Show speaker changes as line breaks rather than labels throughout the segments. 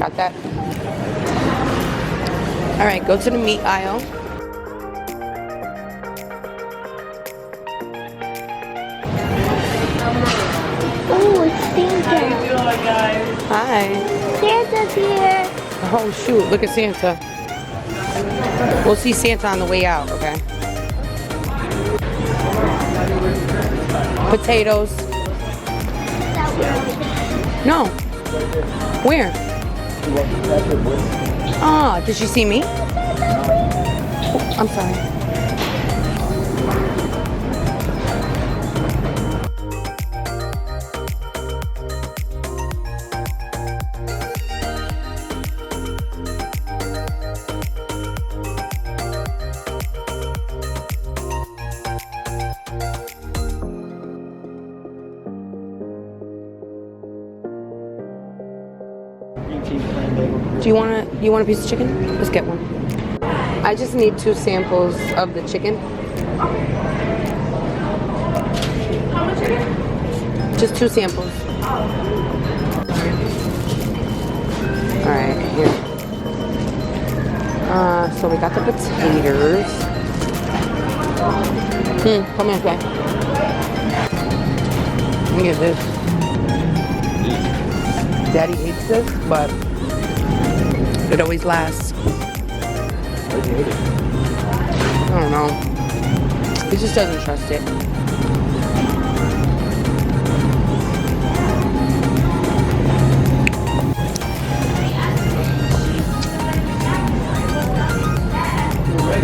Got that? All right, go to the meat aisle.
Oh, it's Santa.
How you doing, guys?
Hi.
Santa's here.
Oh shoot, look at Santa. We'll see Santa on the way out, okay? Potatoes. No. Where? Ah, did she see me? Oh, I'm sorry. Do you want a piece of chicken? Let's get one. I just need 2 samples of the chicken.
How much chicken?
Just 2 samples. Alright, here. So we got the potatoes. Come here, guy. Look at this. Daddy hates this, but it always lasts. I don't know. He just doesn't trust it.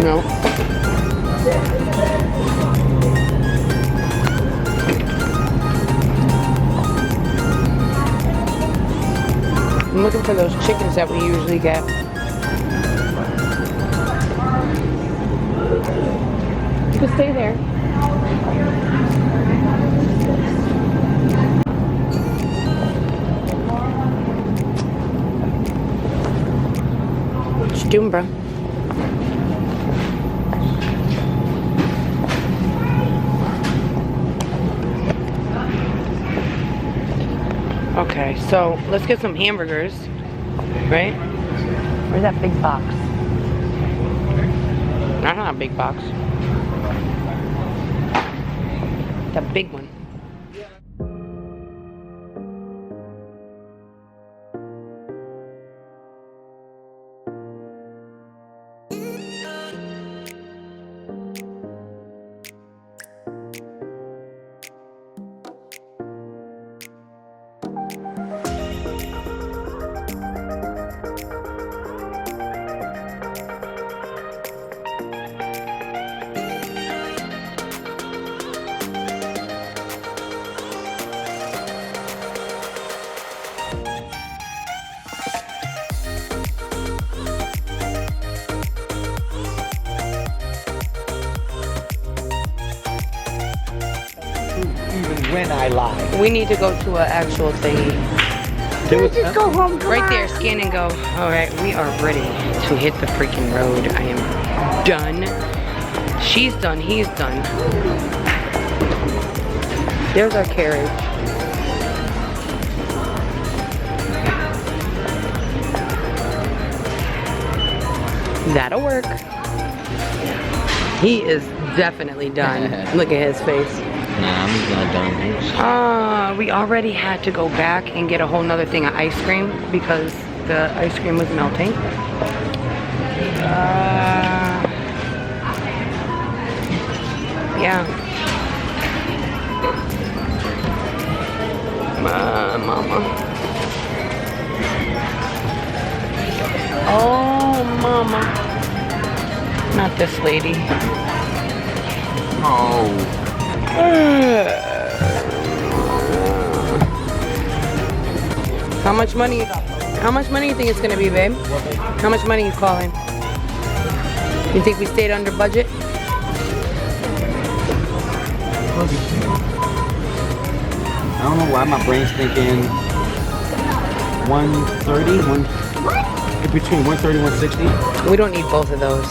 No. I'm looking for those chickens that we usually get. You can stay there. What you doing, bro? Okay, so let's get some hamburgers, right? Where's that big box? That's not a big box. That big one.
When I lie.
We need to go to an actual thingy.
Let's just go home. Come
Right
on.
there, scan and go. Alright, we are ready to hit the freaking road. I am done. She's done, he's done. There's our carriage. That'll work. He is definitely done. Look at his face.
Nah, I'm not done.
We already had to go back and get a whole nother thing of ice cream because the ice cream was melting. Yeah. Mama. Oh, mama. Not this lady.
Oh.
How much money you think it's gonna be, babe? How much money you calling? You think we stayed under budget?
I don't know why my brain's thinking 130, between 130 and 160.
We don't need both of those.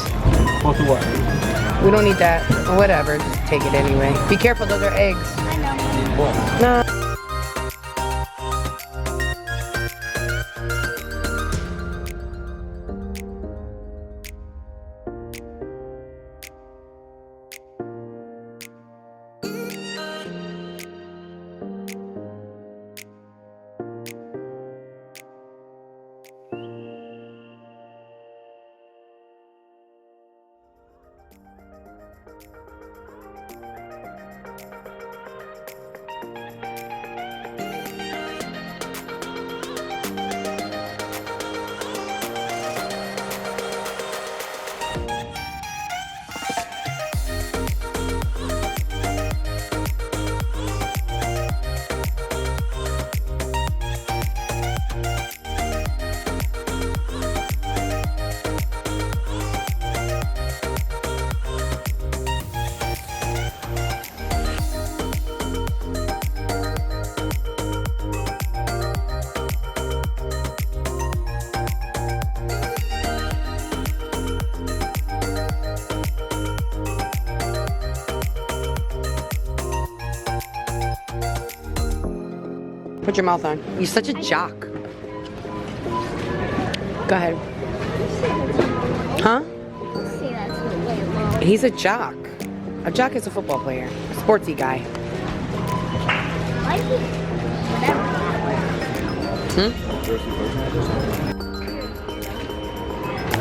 Both of what?
We don't need that. Whatever, just take it anyway. Be careful, those are eggs.
I know.
No. Put your mouth on. You're such a jock. Go ahead. Huh?
See, that's way low.
He's a jock. A jock is a football player. A sportsy guy.
Why is he? Whatever.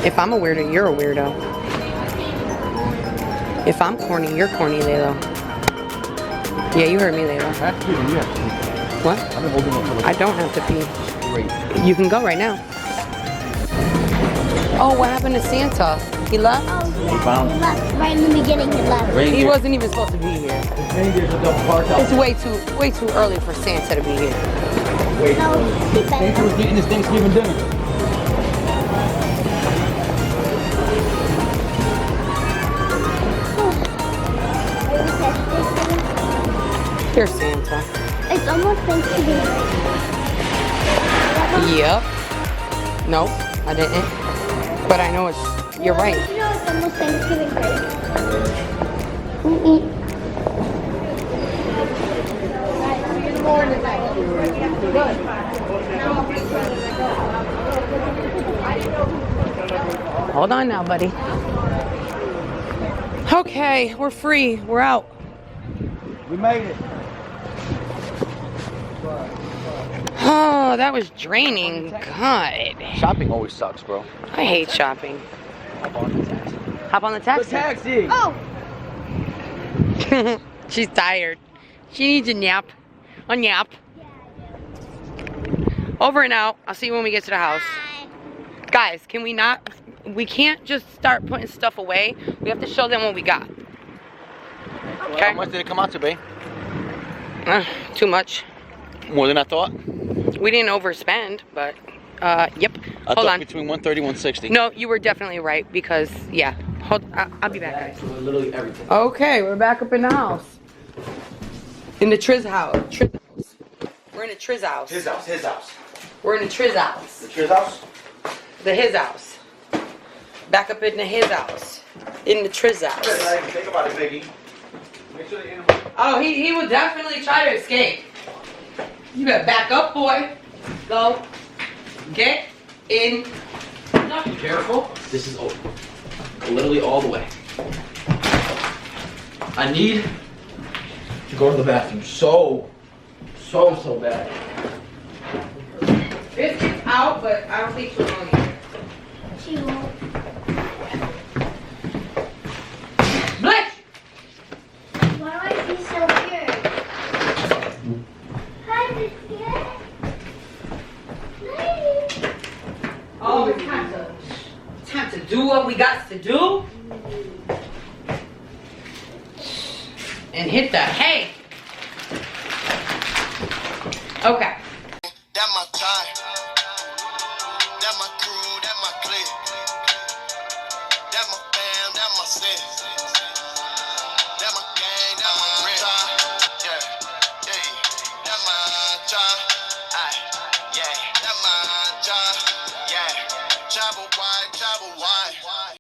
If I'm a weirdo, you're a weirdo. If I'm corny, you're corny, Laylo. Yeah, you heard me, Laylo. What? I don't have to pee. You can go right now. Oh, what happened to Santa? He left?
Oh, yeah. He left. Right in the beginning, he left.
He wasn't even supposed to be here. It's way too early for Santa to be here.
No, he
Santa was getting his Thanksgiving dinner.
Here's Santa.
It's almost Thanksgiving break.
Yep. Nope, I didn't. But I know it's. You're right.
You know it's almost Thanksgiving break.
Hold on now, buddy. Okay, we're free. We're out.
We made it.
Oh, that was draining. God.
Shopping always sucks, bro.
I hate shopping. Hop on the taxi.
Taxi.
Oh,
She's tired. She needs a nap. A nap. Over and out. I'll see you when we get to the house. Guys, can we not? We can't just start putting stuff away. We have to show them what we got. Okay?
How much did it come out to be?
Too much.
More than I thought.
We didn't overspend, but yep.
I
Hold
thought
on.
between 130 and 160.
No, you were definitely right because yeah. I'll be back, guys.
Literally everything.
Okay, we're back up in the house. In the Triz house. We're in the Triz house.
His house. His house.
We're in the Triz house.
The Triz house.
The his house. Back up in the his house. In the Triz house.
Think about it, Biggie. Make sure the animal.
Oh, he will definitely try to escape. You better back up, boy. Go. Get in. No.
Careful. This is literally all the way. I need to go to the bathroom so bad.
This gets out, but I don't think she'll go here.
she won't.
Blitz!
Why do I feel so weird? Hi, Biscuit. Hi.
Oh, it's time to do what we got to do. And hit the hay. Okay.
That my time, that my crew, that my clique, that my fam, that my sis, that my gang, that my grit, yeah, that my job, yeah, that my job, yeah, travel wide,